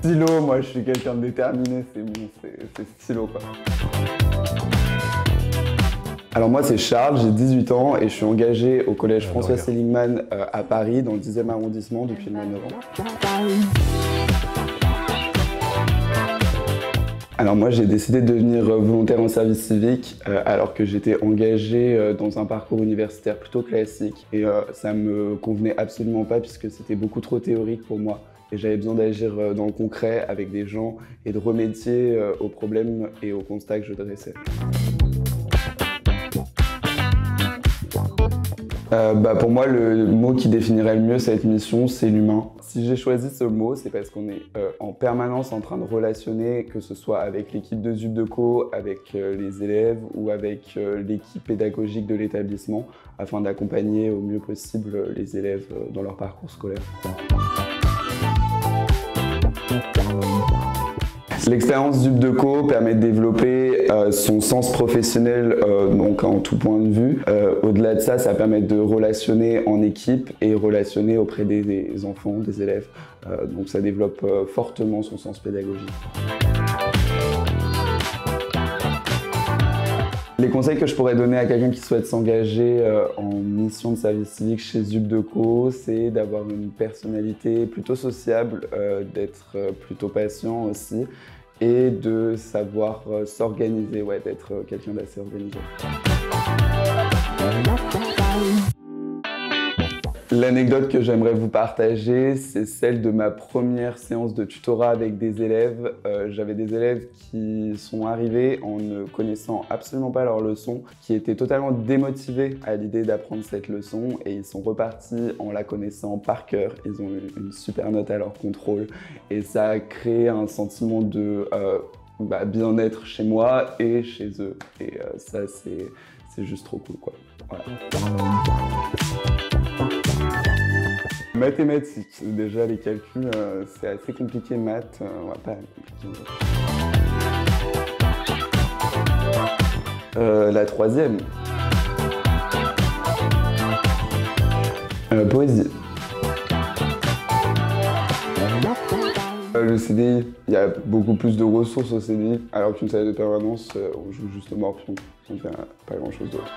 Stylo, moi je suis quelqu'un de déterminé, c'est bon, c'est stylo quoi. Alors moi c'est Charles, j'ai 18 ans et je suis engagé au collège François Seligman à Paris, dans le 10e arrondissement depuis le mois de novembre. Alors moi j'ai décidé de devenir volontaire en service civique alors que j'étais engagé dans un parcours universitaire plutôt classique et ça me convenait absolument pas puisque c'était beaucoup trop théorique pour moi et j'avais besoin d'agir dans le concret avec des gens et de remédier aux problèmes et aux constats que je dressais. Pour moi, le mot qui définirait le mieux cette mission, c'est l'humain. Si j'ai choisi ce mot, c'est parce qu'on est en permanence en train de relationner, que ce soit avec l'équipe de ZUPDECO, avec les élèves ou avec l'équipe pédagogique de l'établissement, afin d'accompagner au mieux possible les élèves dans leur parcours scolaire. L'expérience ZUPDECO permet de développer son sens professionnel donc en tout point de vue. Au-delà de ça, ça permet de relationner en équipe et relationner auprès des enfants, des élèves. Donc ça développe fortement son sens pédagogique. Les conseils que je pourrais donner à quelqu'un qui souhaite s'engager en mission de service civique chez ZUPDECO, c'est d'avoir une personnalité plutôt sociable, d'être plutôt patient aussi et de savoir s'organiser, ouais, d'être quelqu'un d'assez organisé. L'anecdote que j'aimerais vous partager, c'est celle de ma première séance de tutorat avec des élèves. J'avais des élèves qui sont arrivés en ne connaissant absolument pas leur leçon, qui étaient totalement démotivés à l'idée d'apprendre cette leçon et ils sont repartis en la connaissant par cœur. Ils ont eu une super note à leur contrôle et ça a créé un sentiment de bien-être chez moi et chez eux. Et ça, c'est juste trop cool, quoi. Voilà. Mathématiques, déjà les calculs, c'est assez compliqué maths, on va pas compliquer. La troisième. Poésie. Le CDI, il y a beaucoup plus de ressources au CDI, alors qu'une salle de permanence, on joue juste au morpion, on ne fait pas grand chose d'autre.